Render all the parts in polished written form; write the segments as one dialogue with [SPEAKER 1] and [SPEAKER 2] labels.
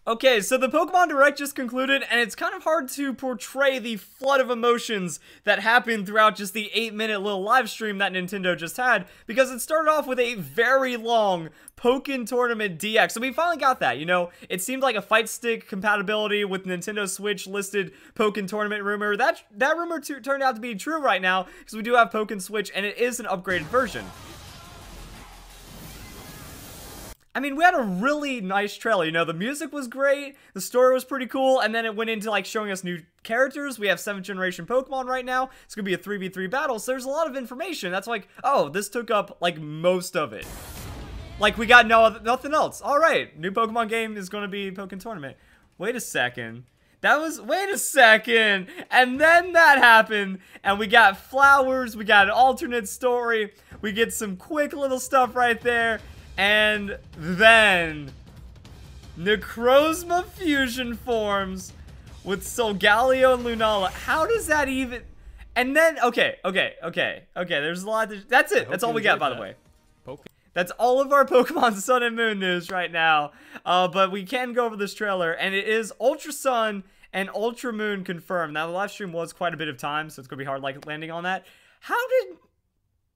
[SPEAKER 1] Okay, so the Pokemon Direct just concluded, and it's kind of hard to portray the flood of emotions that happened throughout just the 8-minute little live stream that Nintendo just had, because it started off with a very long Pokken Tournament DX. So we finally got that, you know? It seemed like a fight stick compatibility with Nintendo Switch listed Pokken Tournament rumor. That rumor turned out to be true right now, because we do have Pokken Switch, and it is an upgraded version. I mean, we had a really nice trailer, you know, the music was great, the story was pretty cool, and then it went into, like, showing us new characters. We have 7th generation Pokemon right now. It's gonna be a 3v3 battle, so there's a lot of information. That's like, oh, this took up, like, most of it. Like, we got nothing else. Alright, new Pokemon game is gonna be Pokken Tournament. Wait a second. Wait a second, and then that happened, and we got flowers, we got an alternate story, we get some quick little stuff right there. And then Necrozma fusion forms with Solgaleo and Lunala. How does that even... And then, okay. There's a lot of... That's it. That's all we got, by the way. That's all of our Pokemon Sun and Moon news right now. But we can go over this trailer, and it is Ultra Sun and Ultra Moon confirmed. Now, the live stream was quite a bit of time, so it's going to be hard, like, landing on that. How did...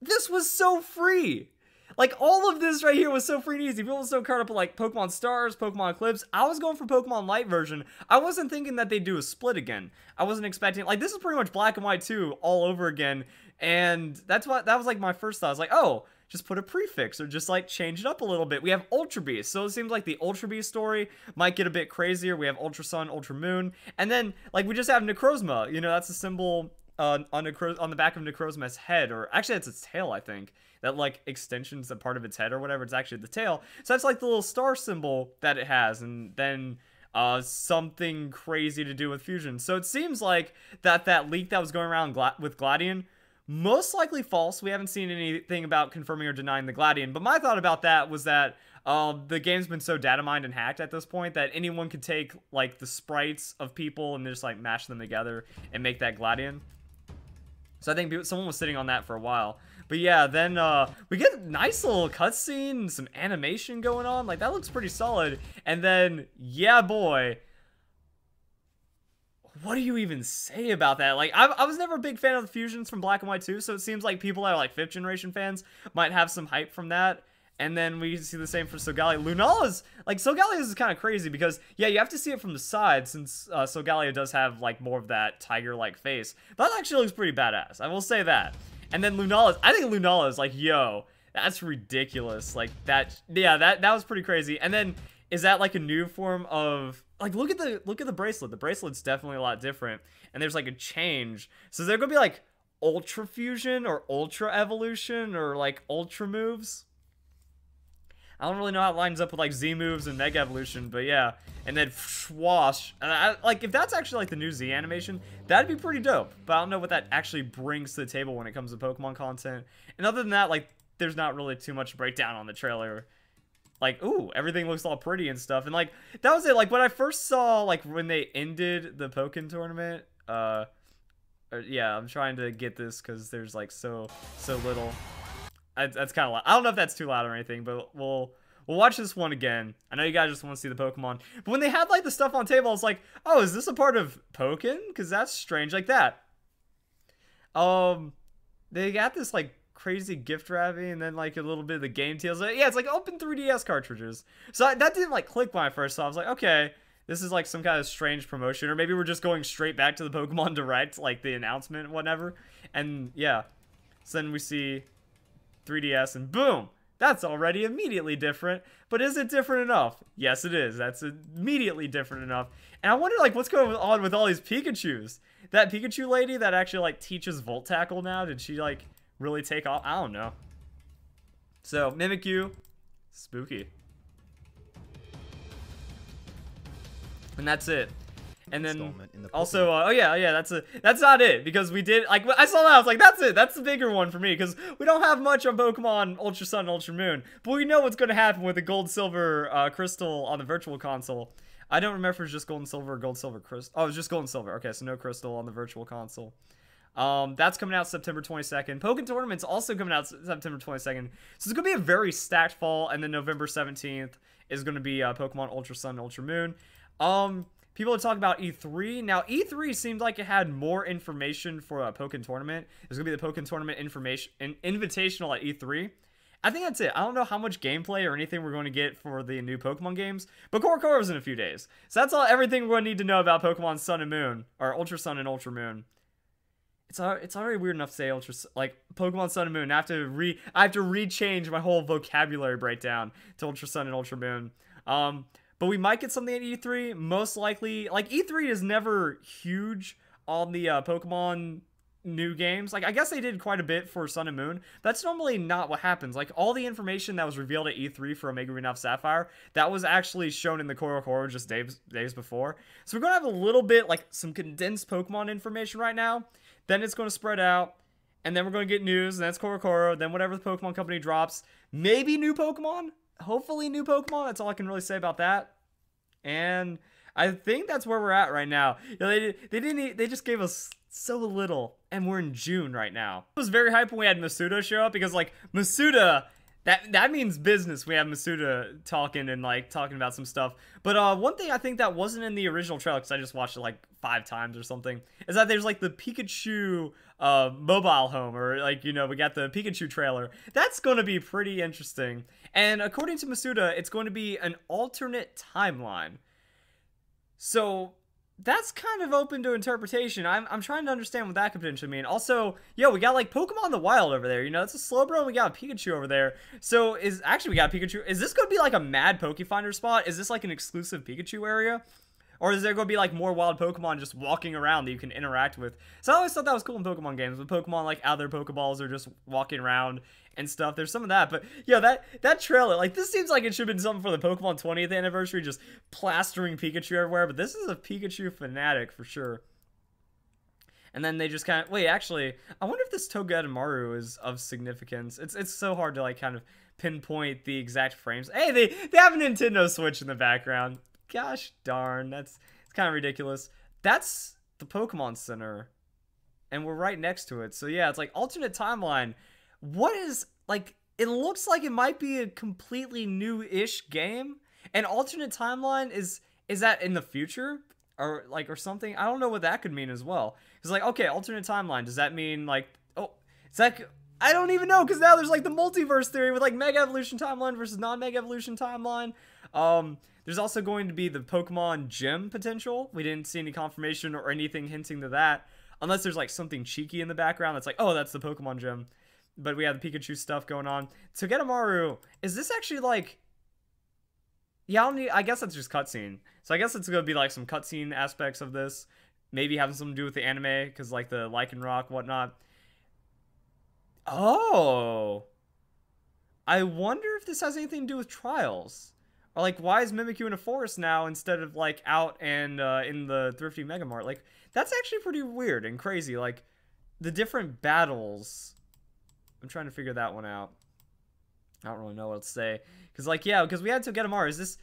[SPEAKER 1] This was so free. Like, all of this right here was so free and easy. People were so caught up with, like, Pokemon Stars, Pokemon Eclipse. I was going for Pokemon Light version. I wasn't thinking that they'd do a split again. I wasn't expecting... Like, this is pretty much Black and White 2 all over again. And that was, like, my first thought. I was like, oh, just put a prefix or just, like, change it up a little bit. We have Ultra Beast. So it seems like the Ultra Beast story might get a bit crazier. We have Ultra Sun, Ultra Moon. And then, like, we just have Necrozma. You know, that's a symbol on the back of Necrozma's head. Or, actually, that's its tail, I think. That, like, extension's a part of its head or whatever. It's actually the tail. So that's, like, the little star symbol that it has. And then something crazy to do with fusion. So it seems like that leak that was going around with Gladion, most likely false. We haven't seen anything about confirming or denying the Gladion. But my thought about that was that the game's been so data mined and hacked at this point that anyone could take, like, the sprites of people and just, like, mash them together and make that Gladion. So I think someone was sitting on that for a while. But yeah, then we get a nice little cutscene, some animation going on. Like, that looks pretty solid. And then, yeah, boy. What do you even say about that? Like, I was never a big fan of the fusions from Black and White 2, so it seems like people that are, like, 5th generation fans might have some hype from that. And then we see the same for Solgaleo. Lunala's, like, Solgaleo is kind of crazy because, yeah, you have to see it from the side since Solgaleo does have, like, more of that tiger-like face. But that actually looks pretty badass. I will say that. And then Lunala, I think Lunala is like, yo, that's ridiculous. Like, yeah, that was pretty crazy. And then, is that like a new form of, like, look at the bracelet. The bracelet's definitely a lot different. And there's like a change. So they're gonna be like Ultra Fusion or Ultra Evolution or like Ultra moves. I don't really know how it lines up with, like, Z moves and Mega Evolution, but yeah. And then Wash. And like, if that's actually, like, the new Z animation, that'd be pretty dope. But I don't know what that actually brings to the table when it comes to Pokemon content. And other than that, like, there's not really too much breakdown on the trailer. Like, ooh, everything looks all pretty and stuff. And, like, that was it. Like, when I first saw, like, when they ended the Pokken Tournament, yeah, I'm trying to get this because there's, like, so little... That's kind of loud. I don't know if that's too loud or anything, but we'll watch this one again. I know you guys just want to see the Pokemon. But when they had, like, the stuff on table, I was like, oh, is this a part of Pokken? Because that's strange. Like that. They got this, like, crazy gift wrapping and then, like, a little bit of the game deals. Yeah, it's like open 3DS cartridges. So that didn't, like, click when I first saw it. I was like, okay, this is, like, some kind of strange promotion. Or maybe we're just going straight back to the Pokemon Direct, like, the announcement and whatever. And, yeah. So then we see 3DS and boom, that's already immediately different. But is it different enough? Yes, it is. That's immediately different enough. And I wonder, like, what's going on with all these Pikachus? That Pikachu lady that actually, like, teaches Volt Tackle now, did she, like, really take off? I don't know. So, Mimikyu, spooky. And that's it. And then also, oh yeah, that's not it, because we did, like, I saw that, I was like, that's it, that's the bigger one for me, because we don't have much on Pokemon Ultra Sun and Ultra Moon, but we know what's going to happen with the Gold Silver Crystal on the Virtual Console. I don't remember if it was just Gold and Silver or Gold Silver Crystal. Oh, it was just Gold and Silver. Okay, so no Crystal on the Virtual Console. That's coming out September 22nd. Pokken Tournament's also coming out September 22nd. So it's going to be a very stacked fall, and then November 17th is going to be Pokemon Ultra Sun and Ultra Moon. People are talking about E3. Now, E3 seemed like it had more information for a Pokken Tournament. There's going to be the Pokken Tournament Invitational at E3. I think that's it. I don't know how much gameplay or anything we're going to get for the new Pokemon games, but Korokoro's in a few days. So that's everything we're going to need to know about Pokemon Sun and Moon, or Ultra Sun and Ultra Moon. It's already weird enough to say Pokemon Sun and Moon. I have to rechange my whole vocabulary breakdown to Ultra Sun and Ultra Moon. But we might get something at E3. Most likely, like E3 is never huge on the Pokemon new games. Like, I guess they did quite a bit for Sun and Moon. That's normally not what happens. Like, all the information that was revealed at E3 for Omega Ruby Alpha Sapphire, that was actually shown in the Korokoro just days before. So we're gonna have a little bit, like, some condensed Pokemon information right now. Then it's gonna spread out, and then we're gonna get news, and that's Korokoro. Then whatever the Pokemon company drops, maybe new Pokemon. Hopefully new Pokemon. That's all I can really say about that. And I think that's where we're at right now. You know, they just gave us so little, and we're in June right now. I was very hyped when we had Masuda show up, because like Masuda, that means business. We have Masuda talking about some stuff. But one thing I think that wasn't in the original trailer, because I just watched it like 5 times or something, is that there's like the Pikachu mobile home, or like, you know, we got the Pikachu trailer. That's going to be pretty interesting. And according to Masuda, it's going to be an alternate timeline. So that's kind of open to interpretation. I'm trying to understand what that could potentially mean. Also, yo, we got like Pokemon in the wild over there. You know, it's a Slowbro, and we got a Pikachu over there. So we got Pikachu. Is this going to be like a mad Pokefinder spot? Is this like an exclusive Pikachu area? Or is there going to be like more wild Pokemon just walking around that you can interact with? So I always thought that was cool in Pokemon games, when Pokemon like out their Pokeballs are just walking around and stuff. There's some of that, but yeah, that trailer, like, this seems like it should have been something for the Pokemon 20th anniversary, just plastering Pikachu everywhere. But this is a Pikachu fanatic for sure. And then they just kind of wait. Actually, I wonder if this Togedemaru is of significance. It's so hard to like kind of pinpoint the exact frames. Hey, they have a Nintendo Switch in the background. Gosh darn, it's kind of ridiculous. That's the Pokemon Center, and we're right next to it. So yeah, it's like alternate timeline. What is, like, it looks like it might be a completely new-ish game. And alternate timeline is that in the future, or like, or something? I don't know what that could mean as well. It's like, okay, alternate timeline. Does that mean like, oh, it's like, I don't even know, because now there's like the multiverse theory with like Mega Evolution timeline versus non-Mega Evolution timeline. There's also going to be the Pokemon Gym potential. We didn't see any confirmation or anything hinting to that, unless there's like something cheeky in the background that's like, oh, that's the Pokemon Gym. But we have the Pikachu stuff going on. Togedemaru, is this actually like, yeah, I guess that's just cutscene. So I guess it's gonna be like some cutscene aspects of this, maybe having something to do with the anime, because like the Lycanroc, whatnot. Oh, I wonder if this has anything to do with Trials. Or like, why is Mimikyu in a forest now instead of like out and in the Thrifty Mega Mart? Like, that's actually pretty weird and crazy. Like, the different battles, I'm trying to figure that one out. I don't really know what to say. Because like, yeah, because we had Togedemaru. Is this,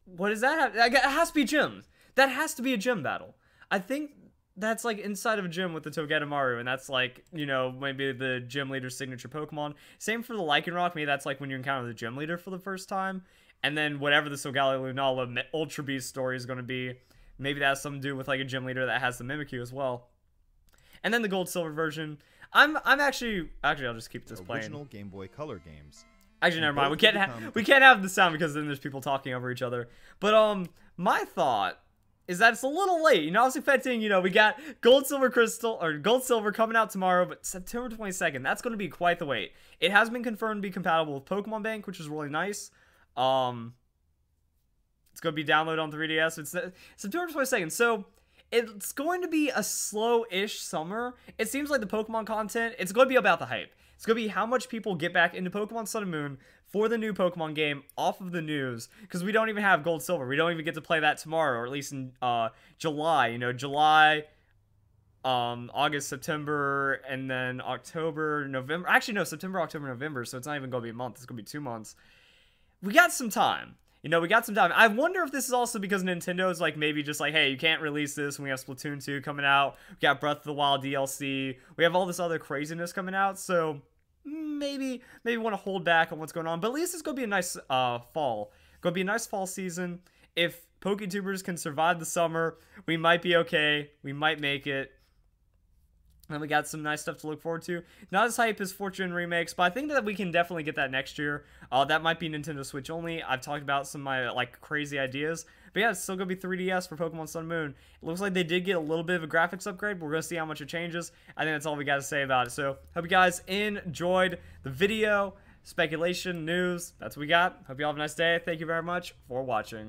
[SPEAKER 1] what does that have? It has to be gyms. That has to be a gym battle. I think that's like inside of a gym with the Togedemaru, and that's like, you know, maybe the gym leader's signature Pokemon. Same for the Lycanroc. Maybe that's like when you encounter the gym leader for the first time. And then whatever the Solgaleo Lunala Ultra Beast story is going to be, maybe that has something to do with like a gym leader that has the Mimikyu as well. And then the Gold Silver version. I'm actually I'll just keep this playing.
[SPEAKER 2] Original Game Boy Color games.
[SPEAKER 1] Actually, never mind. We can't have the sound, because then there's people talking over each other. But my thought is that it's a little late. You know, I was expecting, you know, we got Gold Silver Crystal, or Gold Silver coming out tomorrow, but September 22nd, that's going to be quite the wait. It has been confirmed to be compatible with Pokemon Bank, which is really nice. It's going to be downloaded on 3DS. It's September 22nd. So it's going to be a slow-ish summer. It seems like the Pokemon content, it's going to be about the hype. It's going to be how much people get back into Pokemon Sun and Moon for the new Pokemon game off of the news, because we don't even have Gold Silver. We don't even get to play that tomorrow, or at least in July. You know, July, August, September, and then October, November. Actually, no, September, October, November, so it's not even going to be a month. It's going to be 2 months. We got some time. You know, we got some time. I wonder if this is also because Nintendo is like, maybe just like, hey, you can't release this when we have Splatoon 2 coming out. We got Breath of the Wild DLC. We have all this other craziness coming out. So maybe want to hold back on what's going on. But at least it's going to be a nice fall Gonna be a nice fall season. If PokeTubers can survive the summer, we might be okay. We might make it. And we got some nice stuff to look forward to. Not as hype as Fortune remakes, but I think that we can definitely get that next year. That might be Nintendo Switch only. I've talked about some of my like crazy ideas. But yeah, it's still going to be 3DS for Pokemon Sun and Moon. It looks like they did get a little bit of a graphics upgrade. We're going to see how much it changes. I think that's all we got to say about it. So hope you guys enjoyed the video. Speculation, news, that's what we got. Hope you all have a nice day. Thank you very much for watching.